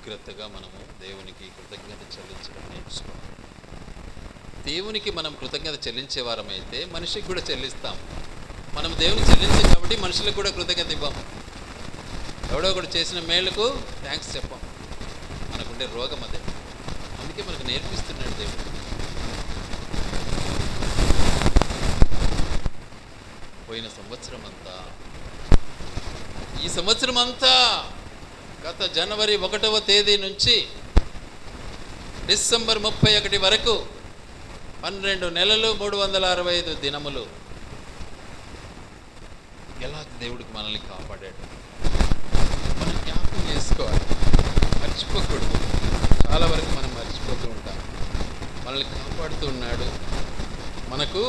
జాగ్రత్తగా మనము దేవునికి కృతజ్ఞత చెల్లించడం నేర్చుకోవాలి. దేవునికి మనం కృతజ్ఞత చెల్లించేవారమైతే మనిషికి కూడా చెల్లిస్తాం. మనం దేవునికి చెల్లించాం కాబట్టి మనుషులకు కూడా కృతజ్ఞత ఇవ్వము. ఎవడో ఒకడు చేసిన మేళ్లకు థ్యాంక్స్ చెప్పాం. మనకుండే రోగం అదే. అందుకే మనకు నేర్పిస్తున్నాడు దేవుడు. పోయిన సంవత్సరం అంతా, ఈ సంవత్సరం అంతా, గత జనవరి 1వ తేదీ నుంచి డిసెంబర్ 31 వరకు 12 నెలలు 365 దినములు ఎలా దేవుడికి మనల్ని కాపాడాడు మనం జ్ఞాపకం చేసుకోవాలి. మర్చిపోకూడదు. చాలా వరకు మనం మర్చిపోతూ ఉంటాం. మనల్ని కాపాడుతూ ఉన్నాడు, మనకు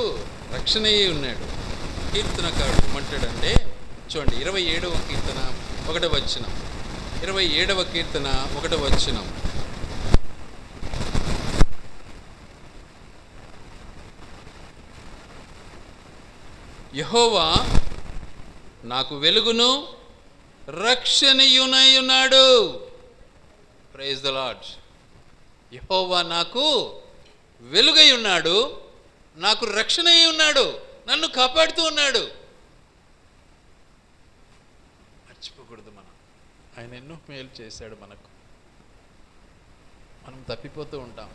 రక్షణయ్యి ఉన్నాడు. కీర్తనకారుడు ఏమంటాడంటే చూడండి, 27వ కీర్తన 1వ వచనం. 27వ కీర్తన 1వ వచనం. యెహోవా నాకు వెలుగును రక్షణయునై ఉన్నాడు. Praise the lord. యెహోవా నాకు వెలుగై ఉన్నాడు, నాకు రక్షణయ్యి ఉన్నాడు, నన్ను కాపాడుతూ ఉన్నాడు. మర్చిపోకూడదు. ఆయన ఎన్నో మేలు చేశాడు మనకు. మనం తప్పిపోతూ ఉంటాం.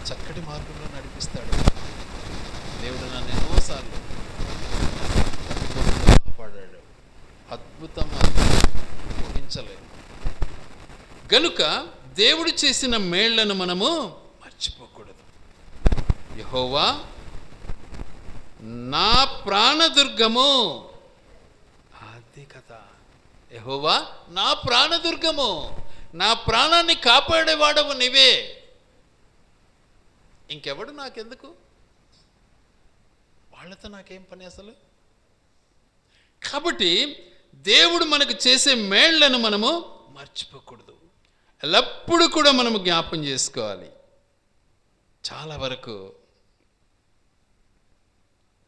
చక్కటి మార్గంలో నడిపిస్తాడు దేవుడు. నన్ను ఎన్నోసార్లు కాపాడాడు. అద్భుతం ఊహించలేదు. గనుక దేవుడు చేసిన మేళ్లను మనము మర్చిపోకూడదు. యెహోవా నా ప్రాణదుర్గము. అది కథ. యెహోవా నా ప్రాణదుర్గము, నా ప్రాణాన్ని కాపాడేవాడవు నీవే. ఇంకెవడు నాకెందుకు? వాళ్ళతో నాకేం పని అసలు? కాబట్టి దేవుడు మనకు చేసే మేళ్లను మనము మర్చిపోకూడదు. ఎల్లప్పుడూ కూడా మనము జ్ఞాపం చేసుకోవాలి. చాలా వరకు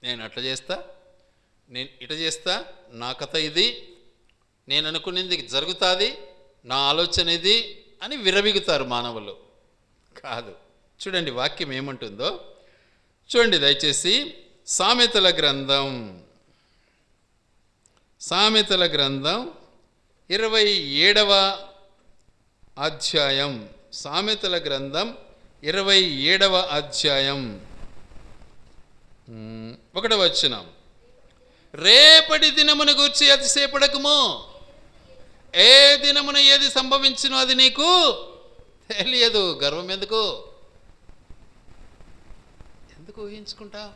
నేను అట్లా చేస్తా, నేను ఇట చేస్తా, నా కథ ఇది, నేను అనుకునేది జరుగుతుంది, నా ఆలోచన ఇది అని విరవిగుతారు మానవులు. కాదు. చూడండి వాక్యం ఏమంటుందో చూడండి దయచేసి. సామెతల గ్రంథం 27వ అధ్యాయం. సామెతల గ్రంథం 27వ అధ్యాయం 1వ వచనం. రేపటి దినమును గూర్చి అతిశయపడకుము, ఏ దినమున ఏది సంభవించునో అది నీకు తెలియదు. గర్వం ఎందుకు? ఎందుకు ఊహించుకుంటావు?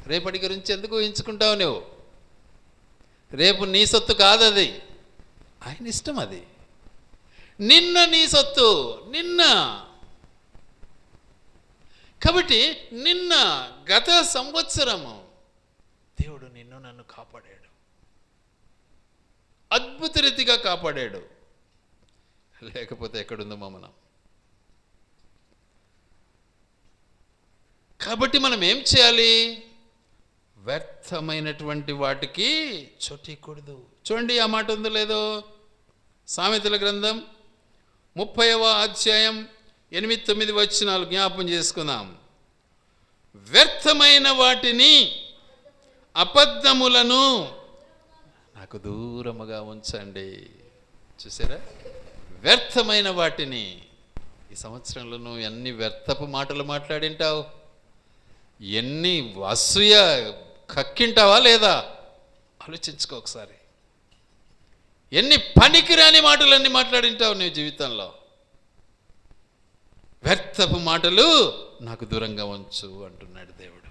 రేపటి గురించి ఎందుకు ఊహించుకుంటావు నువ్వు? రేపు నీ సొత్తు కాదు, అది ఆయన ఇష్టం. అది నిన్న నీ సొత్తు, నిన్న. కాబట్టి నిన్న గత సంవత్సరము దేవుడు నిన్ను నన్ను కాపాడాడు, అద్భుత రీతిగా కాపాడాడు. లేకపోతే ఎక్కడుందో మనం. కాబట్టి మనం ఏం చేయాలి? వ్యర్థమైనటువంటి వాటికి చోటీకూడదు. చూడండి ఆ మాట ఉందో లేదో. సామెతల గ్రంథం 30వ అధ్యాయం 8-9 వచనాలు జ్ఞాపం చేసుకుందాం. వ్యర్థమైన వాటిని, అబద్ధములను నాకు దూరముగా ఉంచండి. చూసారా? వ్యర్థమైన వాటిని. ఈ సంవత్సరంలో నువ్వు ఎన్ని వ్యర్థపు మాటలు మాట్లాడింటావు, ఎన్ని అసూయ కక్కింటావా లేదా? ఆలోచించుకో ఒకసారి. ఎన్ని పనికిరాని మాటలన్నీ మాట్లాడింటావు నీ జీవితంలో. వ్యర్థపు మాటలు నాకు దూరంగా ఉంచు అంటున్నాడు దేవుడు.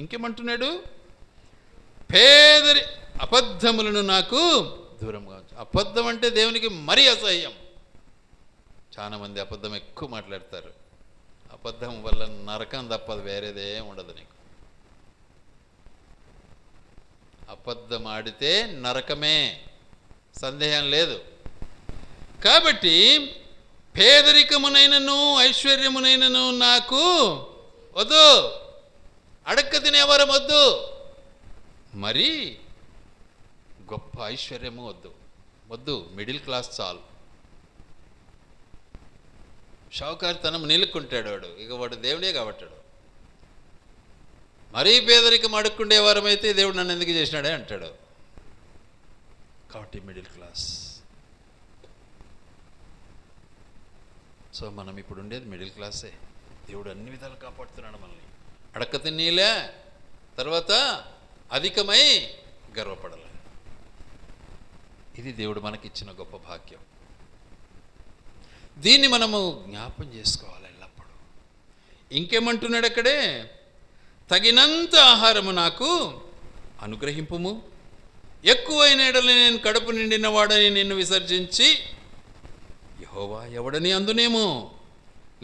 ఇంకేమంటున్నాడు? పేదరి అబద్ధములను నాకు దూరంగా ఉంచు. అబద్ధం అంటే దేవునికి మరీ అసహ్యం. చాలా మంది అబద్ధం ఎక్కువ మాట్లాడతారు. అబద్ధం వల్ల నరకం తప్పదు, వేరేదే ఉండదు నీకు. అబద్ధం ఆడితే నరకమే, సందేహం లేదు. కాబట్టి పేదరికమునైనను ఐశ్వర్యమునైనను నాకు వద్దు, అడక్క తినేవారం వద్దు, మరి గొప్ప ఐశ్వర్యము వద్దు. మిడిల్ క్లాస్ చాలు. షావుకారితనం నిలుక్కుంటాడు వాడు, ఇక వాడు దేవుడే కాబట్టాడు. మరీ పేదరికం అడుక్కుండే వారమైతే దేవుడు నన్ను ఎందుకు చేసినాడే అంటాడు. కాబట్టి మిడిల్ క్లాస్. సో మనం ఇప్పుడు ఉండేది మిడిల్ క్లాసే. దేవుడు అన్ని విధాలు కాపాడుతున్నాడు మనల్ని. అడక్క తిన్నీలే, తర్వాత అధికమై గర్వపడాలి. ఇది దేవుడు మనకిచ్చిన గొప్ప భాగ్యం. దీన్ని మనము జ్ఞాపం చేసుకోవాలి ఎల్లప్పుడూ. ఇంకేమంటున్నాడు అక్కడే, తగినంత ఆహారము నాకు అనుగ్రహింపుము, ఎక్కువైన ఎడల నేను కడుపు నిండిన వాడని నిన్ను విసర్జించి యెహోవా ఎవడని అందునేమో,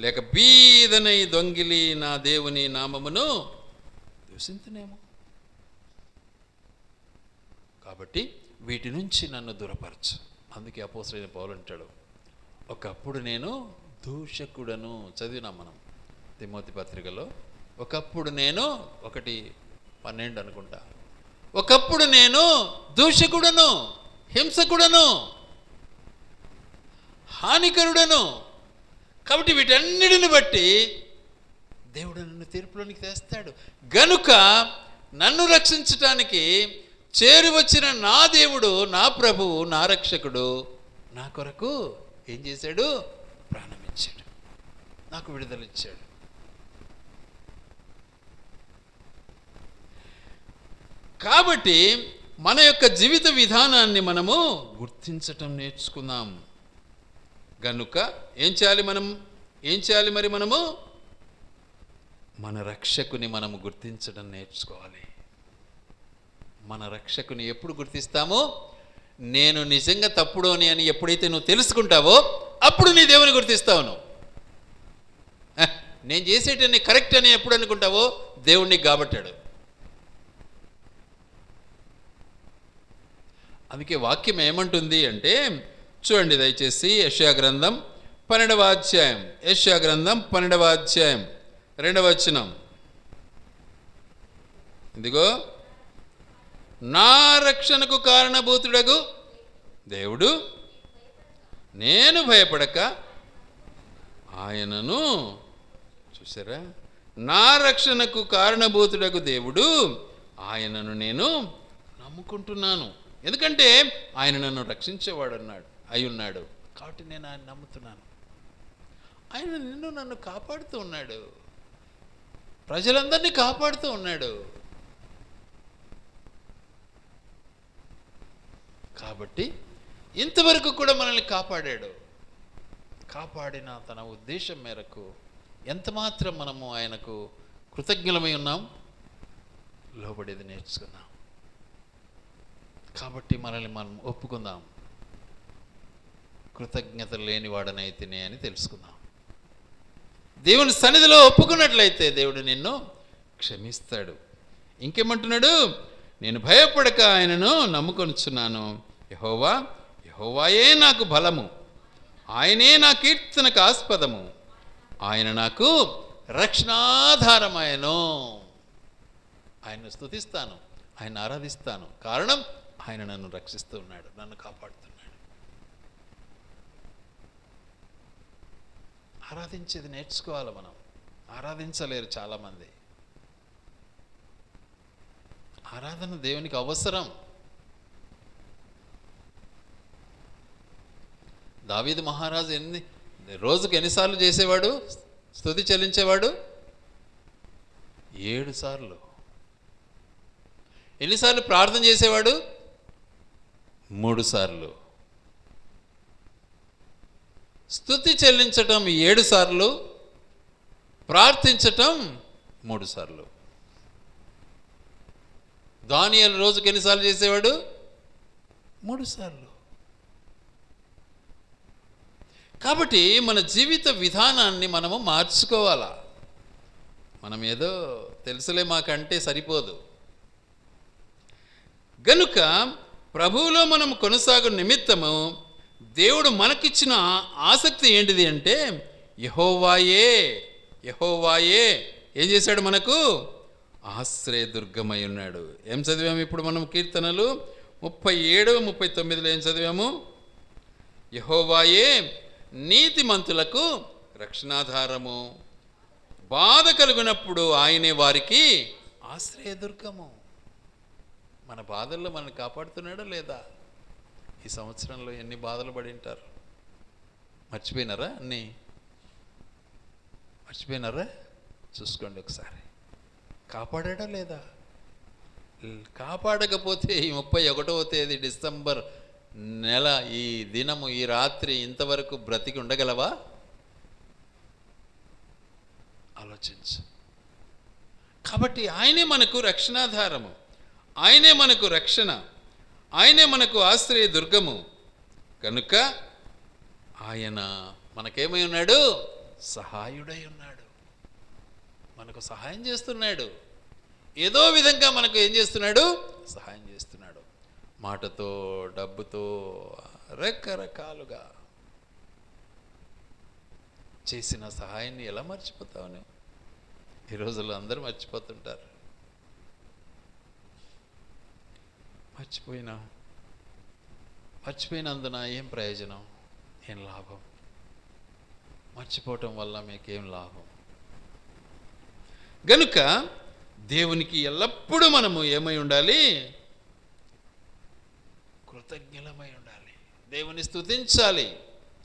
లేక బీదనై దొంగిలి నా దేవుని నామమును దూషించునేమో. కాబట్టి వీటి నుంచి నన్ను దూరపరచు. అందుకే అపోస్తలుడైన పౌలు అంటాడు, ఒకప్పుడు నేను దూషకుడను. చదివినాం మనం తిమోతి పత్రికలో. ఒకప్పుడు నేను 1:12 అనుకుంటా, ఒకప్పుడు నేను దూషకుడను, హింసకుడను, హానికరుడను. కాబట్టి వీటన్నిటిని బట్టి దేవుడు నన్ను తీర్పులోనికి తెస్తాడు. గనుక నన్ను రక్షించటానికి చేరి వచ్చిన నా దేవుడు, నా ప్రభువు, నా రక్షకుడు నా కొరకు ఏం చేశాడు? ప్రాణం ఇచ్చాడు, నాకు విడుదల ఇచ్చాడు. కాబట్టి మన యొక్క జీవిత విధానాన్ని మనము గుర్తించటం నేర్చుకుందాం. గనుక ఏం చేయాలి మరి మనము మన రక్షకుని మనము గుర్తించడం నేర్చుకోవాలి. మన రక్షకుని ఎప్పుడు గుర్తిస్తామో, నేను నిజంగా తప్పుడోని అని ఎప్పుడైతే నువ్వు తెలుసుకుంటావో అప్పుడు నీ దేవుని గుర్తిస్తావు. నువ్వు నేను చేసేటన్ని కరెక్ట్ అని ఎప్పుడు అనుకుంటావో దేవుణ్ణి కాబట్టాడు. అందుకే వాక్యం ఏమంటుంది అంటే, చూడండి దయచేసి యెషయా గ్రంథం 12వ అధ్యాయం, యెషయా గ్రంథం 12వ అధ్యాయం 2వ వచనం. ఇదిగో నా రక్షణకు కారణభూతుడగు దేవుడు, నేను భయపడక ఆయనను, చూసారా, నా రక్షణకు కారణభూతుడగు దేవుడు, ఆయనను నేను నమ్ముకుంటున్నాను. ఎందుకంటే ఆయన నన్ను రక్షించేవాడు అయి ఉన్నాడు. కాబట్టి నేను ఆయన నమ్ముతున్నాను. ఆయన నన్ను కాపాడుతూ ఉన్నాడు, ప్రజలందరినీ కాపాడుతూ ఉన్నాడు. కాబట్టి ఇంతవరకు కూడా మనల్ని కాపాడాడు. కాపాడిన తన ఉద్దేశం మేరకు ఎంత మాత్రం మనము ఆయనకు కృతజ్ఞులమై ఉన్నాం, లోబడేది నేర్చుకున్నాం. కాబట్టి మనల్ని మనం ఒప్పుకుందాం, కృతజ్ఞత లేనివాడనైతేనే అని తెలుసుకుందాం. దేవుని సన్నిధిలో ఒప్పుకున్నట్లయితే దేవుడు నిన్ను క్షమిస్తాడు. ఇంకేమంటున్నాడు? నేను భయపడక ఆయనను నమ్ముకొనుచున్నాను. యెహోవాయే నాకు బలము, ఆయనే నా కీర్తనకు ఆస్పదము, ఆయన నాకు రక్షణాధారమాయను. ఆయన్ను స్తుతిస్తాను, ఆయన ఆరాధిస్తాను. కారణం ఆయన నన్ను రక్షిస్తూ ఉన్నాడు, నన్ను కాపాడుతున్నాడు. ఆరాధించేది నేర్చుకోవాలి మనం. ఆరాధించలేరు చాలామంది. ఆరాధన దేవునికి అవసరం. దావీదు మహారాజు రోజుకు ఎన్నిసార్లు చేసేవాడు? స్తుతి చెల్లించేవాడు 7 సార్లు. ఎన్నిసార్లు ప్రార్థన చేసేవాడు? 3 సార్లు. స్తుతి చెల్లించటం 7 సార్లు, ప్రార్థించటం 3 సార్లు. దానియేలు రోజుకి ఎన్నిసార్లు చేసేవాడు? 3 సార్లు. కాబట్టి మన జీవిత విధానాన్ని మనము మార్చుకోవాలా. మనం ఏదో తెలుసులే మాకంటే సరిపోదు. గనుక ప్రభువులో మనం కొనసాగు నిమిత్తము దేవుడు మనకిచ్చిన ఆసక్తి ఏంటిది అంటే, యెహోవాయే ఏం చేశాడు? మనకు ఆశ్రయదుర్గమై ఉన్నాడు. ఏం చదివాము ఇప్పుడు మనం? కీర్తనలు 37-39 ఏం చదివాము? యెహోవాయే నీతిమంతులకు రక్షణాధారము, బాధ కలుగునప్పుడు ఆయనే వారికి ఆశ్రయదుర్గము. మన బాధల్లో మనల్ని కాపాడుతున్నాడా లేదా? ఈ సంవత్సరంలో ఎన్ని బాధలు పడి ఉంటారు? మర్చిపోయినారా? అన్నీ మర్చిపోయినారా? చూసుకోండి ఒకసారి. కాపాడా లేదా? కాపాడకపోతే ఈ 31వ తేదీ డిసెంబర్ నెల, ఈ దినము, ఈ రాత్రి ఇంతవరకు బ్రతికి ఉండగలవా? ఆలోచించు. కాబట్టి ఆయనే మనకు రక్షణాధారము, ఆయనే మనకు రక్షణ, ఆయనే మనకు ఆశ్రయ దుర్గము. కనుక ఆయన మనకేమై ఉన్నాడు? సహాయుడై ఉన్నాడు. మనకు సహాయం చేస్తున్నాడు. ఏదో విధంగా మనకు ఏం చేస్తున్నాడు? సహాయం చేస్తున్నాడు. మాటతో, డబ్బుతో, రకరకాలుగా చేసిన సహాయాన్ని ఎలా మర్చిపోతావు నువ్వు? ఈ రోజుల్లో అందరూ మర్చిపోతుంటారు. మర్చిపోయినందున ఏం ప్రయోజనం? ఏం లాభం? మర్చిపోవటం వల్ల మీకేం లాభం? గనుక దేవునికి ఎల్లప్పుడూ మనము ఏమై ఉండాలి? కృతజ్ఞులమై ఉండాలి. దేవుని స్తుతించాలి.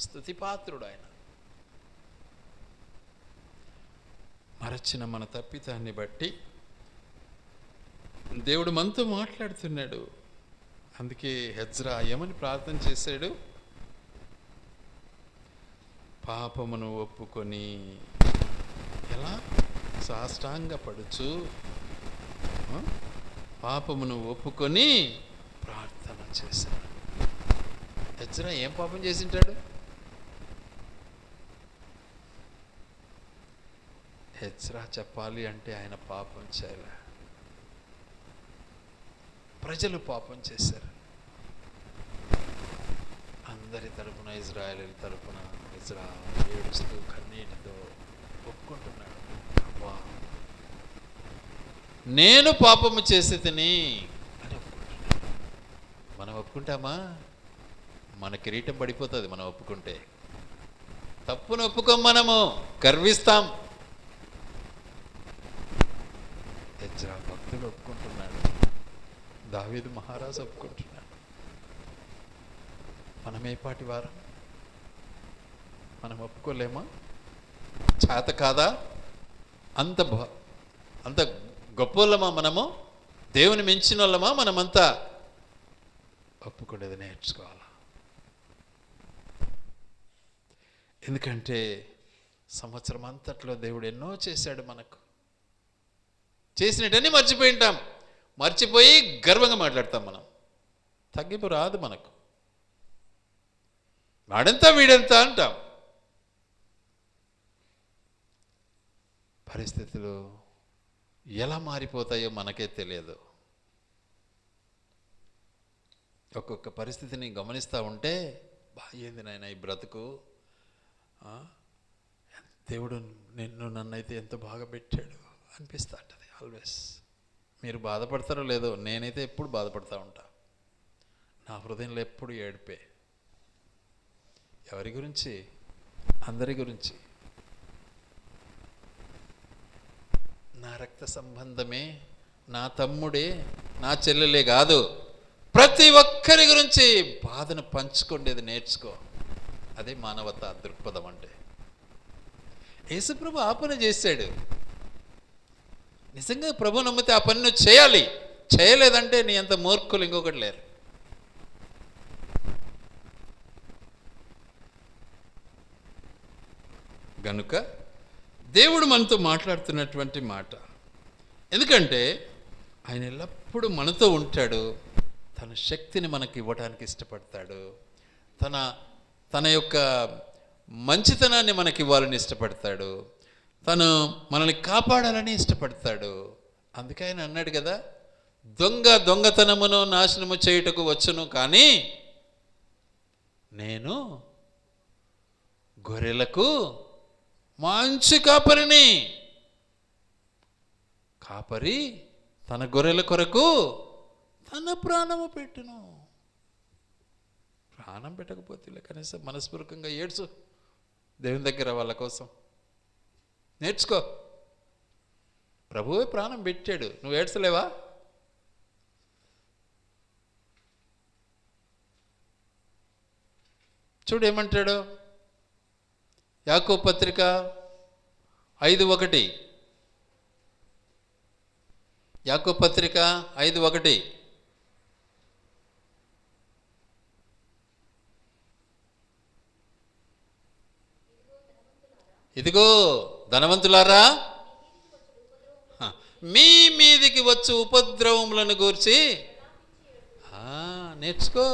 స్తుతిపాత్రుడు ఆయన. మరచిన మన తప్పితాన్ని బట్టి దేవుడు మనతో మాట్లాడుతున్నాడు. అందుకే హెజ్రా ఏమని ప్రార్థన చేశాడు? పాపమును ఒప్పుకొని ఎలా? సాష్టాంగపడుచు పాపమును ఒప్పుకొని ప్రార్థన చేశాడు. హెజ్రా ఏం పాపం చేసింటాడు? హెజ్రా చెప్పాలి అంటే ఆయన పాపం చేయలే, ప్రజలు పాపం చేశారు. అందరి తరపున, ఇజ్రాయేలీల తరపున హెజ్రా ఏడుస్తూ కన్నీటితో ఒప్పుకుంటున్నాడు, అబ్బా నేను పాపము చేసి తిని అని ఒప్పుకుంటున్నాడు. మనం ఒప్పుకుంటామా? మన కిరీటం పడిపోతుంది మనం ఒప్పుకుంటే. తప్పును ఒప్పుకోం, మనము గర్విస్తాం. హెజ్రా భక్తులు ఒప్పుకుంటున్నాడు, దావీదు మహారాజు ఒప్పుకుంటున్నాడు. మనమేపాటి వారం? మనం ఒప్పుకోలేమా? చేత కాదా? అంత గొప్పలమా మనము? దేవుని మించిన వాళ్ళమా మనమంతా? ఒప్పుకునేది నేర్చుకోవాలా. ఎందుకంటే సంవత్సరం అంతట్లో దేవుడు ఎన్నో చేశాడు మనకు. చేసినట్టన్నీ మర్చిపోయింటాం. మర్చిపోయి గర్వంగా మాట్లాడతాం. మనం తగ్గింపు రాదు మనకు. వాడంతా వీడంతా అంటాం. పరిస్థితులు ఎలా మారిపోతాయో మనకే తెలియదు. ఒక్కొక్క పరిస్థితిని గమనిస్తూ ఉంటే ఏంది నాయన ఈ బ్రతుకు, దేవుడు నన్నైతే ఎంత బాగా పెట్టాడు అనిపిస్తూ ఉంటుంది ఆల్వేస్. మీరు బాధపడతారో లేదో, నేనైతే ఎప్పుడు బాధపడతా ఉంటా. నా హృదయంలో ఎప్పుడు ఏడిపే. ఎవరి గురించి? అందరి గురించి. నా రక్త సంబంధమే, నా తమ్ముడే, నా చెల్లెలే కాదు, ప్రతి ఒక్కరి గురించి బాధను పంచుకోండేది నేర్చుకో. అదే మానవత దృక్పథం అంటే. యేసుప్రభు ఆ పని చేశాడు. నిజంగా ప్రభు నమ్మితే ఆ పని నువ్వు చేయాలి. చేయలేదంటే నీ అంత మూర్ఖులు ఇంకొకటి లేరు. గనుక దేవుడు మనతో మాట్లాడుతున్నటువంటి మాట. ఎందుకంటే ఆయన ఎల్లప్పుడూ మనతో ఉంటాడు. తన శక్తిని మనకి ఇవ్వడానికి ఇష్టపడతాడు. తన యొక్క మంచితనాన్ని మనకి ఇవ్వాలని ఇష్టపడతాడు. తను మనల్ని కాపాడాలని ఇష్టపడతాడు. అందుకే ఆయన అన్నాడు కదా, దొంగతనమును నాశనము చేయుటకు వచ్చును, కానీ నేను గొర్రెలకు మంచి కాపరిని. కాపరి తన గొర్రెల కొరకు తన ప్రాణము పెట్టును. ప్రాణం పెట్టకపోతే కనీసం మనస్పూర్వకంగా ఏడ్చు, దేవుని దగ్గర వాళ్ళ కోసం నేర్చుకో. ప్రభువే ప్రాణం పెట్టాడు, నువ్వు ఏడ్చలేవా? చూడు ఏమంటాడు యాకోబు పత్రిక 5:1. యాకోబు పత్రిక 5:1. ఇదిగో ధనవంతులారా, మీ మీదికి వచ్చు ఉపద్రవములను గూర్చి నేర్చుకో.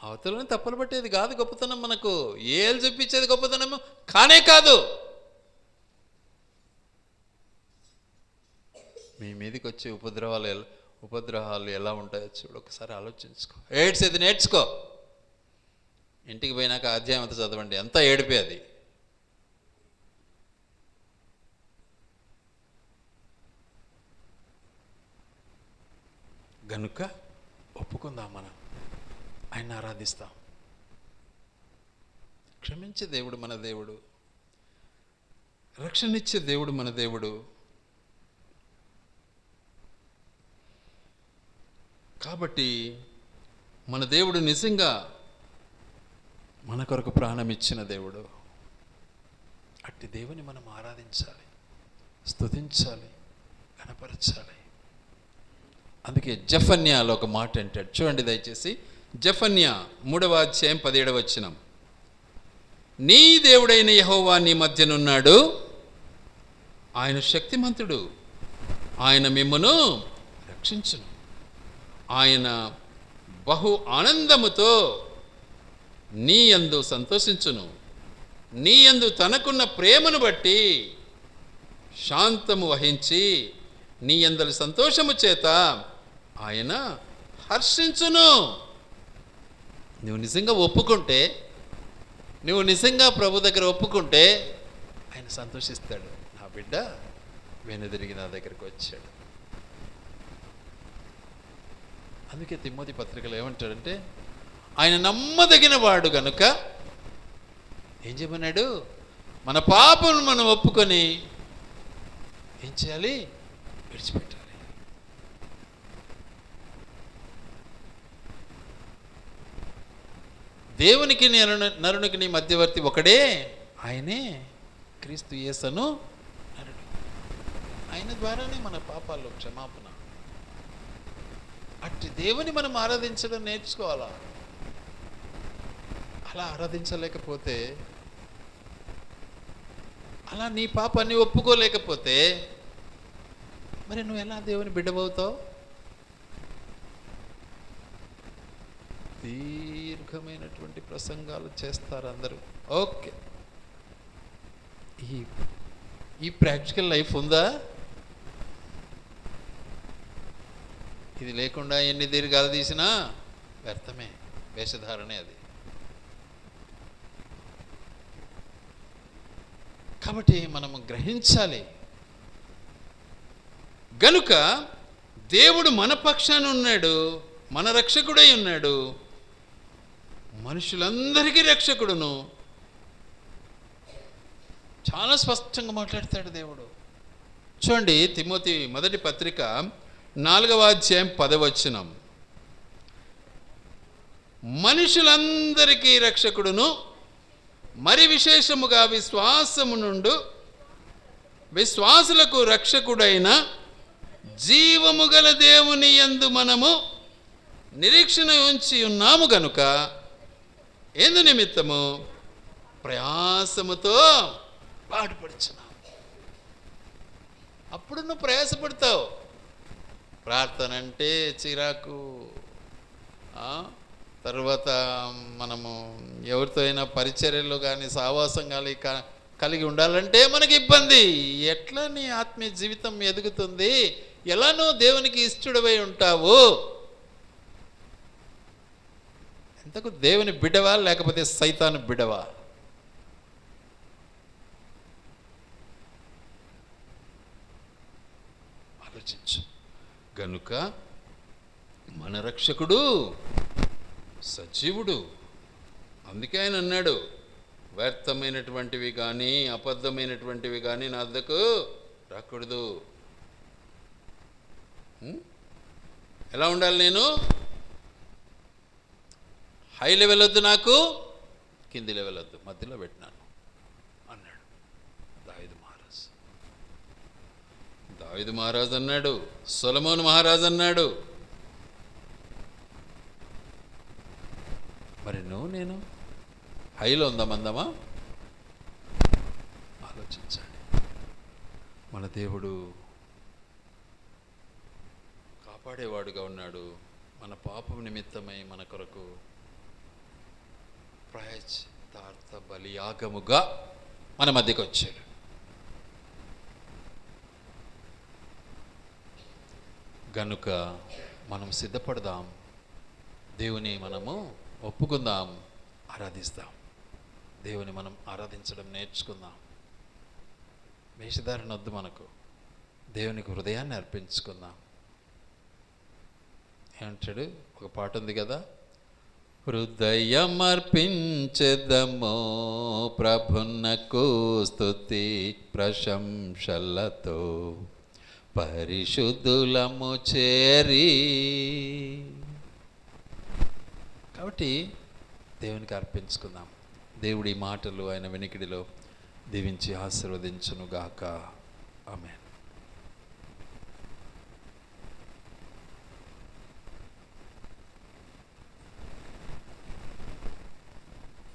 అవతలని తప్పులు పట్టేది కాదు గొప్పతనం, మనకు ఏళ్ళు చూపించేది గొప్పతనము కానే కాదు. మీ మీదకి వచ్చే ఉపద్రవాలు ఎలా ఉంటాయో చూడు, ఒకసారి ఆలోచించుకో. ఏడ్చేది నేర్చుకో. ఇంటికి పోయినాక అధ్యాయం అంతా చదవండి, అంతా ఏడిపే అది. గనుక ఒప్పుకుందాం, మనం ఆయన ఆరాధిస్తాం. క్షమించే దేవుడు మన దేవుడు, రక్షణిచ్చే దేవుడు మన దేవుడు. కాబట్టి మన దేవుడు నిజంగా మన కొరకు ప్రాణం ఇచ్చిన దేవుడు. అట్టి దేవుని మనం ఆరాధించాలి, స్తుతించాలి, ఘనపరచాలి. అందుకే జెఫన్యాలో ఒక మాట అంటాడు, చూడండి దయచేసి. జెఫన్యా 3:17. నీ దేవుడైన యెహోవా నీ మధ్యనున్నాడు, ఆయన శక్తిమంతుడు, ఆయన మిమ్మును రక్షించును, ఆయన బహు ఆనందముతో నీ యందు సంతోషించును, నీ యందు తనకున్న ప్రేమను బట్టి శాంతము వహించి నీ యందలి సంతోషము చేత ఆయన హర్షించును. నువ్వు నిజంగా ఒప్పుకుంటే, నువ్వు నిజంగా ప్రభు దగ్గర ఒప్పుకుంటే ఆయన సంతోషిస్తాడు. నా బిడ్డ వెనుదిరిగి నా దగ్గరికి వచ్చాడు. అందుకే తిమోతి పత్రికలో ఏమంటాడంటే, ఆయన నమ్మదగిన వాడు గనుక ఏం చేయమన్నాడు, మన పాపను మనం ఒప్పుకొని ఏం చేయాలి, విడిచిపెట్టాలి. దేవునికి నరునికి మధ్యవర్తి ఒకడే, ఆయనే క్రీస్తు యేసును నరుడు. ఆయన ద్వారానే మన పాపాల్లో క్షమాపణ. అట్టి దేవుని మనం ఆరాధించడం నేర్చుకోవాలా. అలా ఆరాధించలేకపోతే, అలా నీ పాపాన్ని ఒప్పుకోలేకపోతే మరి నువ్వు ఎలా దేవుని బిడ్డవవుతావు? దీర్ఘమైనటువంటి ప్రసంగాలు చేస్తారు అందరూ. ఓకే, ఈ ప్రాక్టికల్ లైఫ్ ఉందా? ఇది లేకుండా ఎన్ని దీర్ఘాలు తీసినా వ్యర్థమే, వేషధారణే అది. కాబట్టి మనము గ్రహించాలి. గనుక దేవుడు మన పక్షాన ఉన్నాడు, మన రక్షకుడై ఉన్నాడు, మనుషులందరికీ రక్షకుడును. చాలా స్పష్టంగా మాట్లాడతాడు దేవుడు. చూడండి తిమోతి 1 పత్రిక 4:10. మనుషులందరికీ రక్షకుడును, మరి విశేషముగా విశ్వాసము నుండి విశ్వాసులకు రక్షకుడైన జీవము గల దేవుని యందు మనము నిరీక్షణ ఉంచి ఉన్నాము గనుక ఎందు నిమిత్తము ప్రయాసముతో పాటుపడుచున్నాము. అప్పుడు నువ్వు ప్రయాసపడతావు. ప్రార్థన అంటే చిరాకు, తర్వాత మనము ఎవరితో అయినా పరిచర్యలు కానీ సహవాసం కానీ కలిగి ఉండాలంటే మనకి ఇబ్బంది. ఎట్లా నీ ఆత్మీయ జీవితం ఎదుగుతుంది? ఎలా నువ్వు దేవునికి ఇష్టడవై ఉంటావు? ఎంతకు దేవుని బిడ్డవా లేకపోతే సైతాను బిడ్డవా? ఆలోచించు. గనుక మన రక్షకుడు సజీవుడు. అందుకే ఆయన అన్నాడు, వ్యర్థమైనటువంటివి కానీ అబద్ధమైనటువంటివి కానీ నా వద్దకు రాకూడదు. ఎలా ఉండాలి నేను? హై లెవెల్ వద్దు, నాకు కింది లెవెల్ వద్దు, మధ్యలో పెట్టినాను అన్నాడు దావీదు మహారాజు అన్నాడు, సొలొమోను మహారాజు అన్నాడు. మరి నేను హైలో ఉందామందామా? ఆలోచించాలి. మన దేవుడు కాపాడేవాడుగా ఉన్నాడు. మన పాపం నిమిత్తమై మన కొరకు ప్రాయశ్చిత్తార్థ బలియాగముగా మన మధ్యకి వచ్చాడు. గనుక మనం సిద్ధపడదాం, దేవుని మనము ఒప్పుకుందాం, ఆరాధిస్తాం. దేవుని మనం ఆరాధించడం నేర్చుకుందాం. వేషధారణ వద్దు మనకు, దేవునికి హృదయాన్ని అర్పించుకుందాం. ఏమంటాడు? ఒక పాట ఉంది కదా, హృదయమర్పించెదమో ప్రభునకు స్తుతి ప్రశంసలతో పరిశుద్ధులము చేరి. కాబట్టి దేవునికి అర్పించుకుందాం. దేవుడి మాటలు ఆయన వెనికిడిలో దీవించి ఆశీర్వదించునుగాక. ఆమేన్.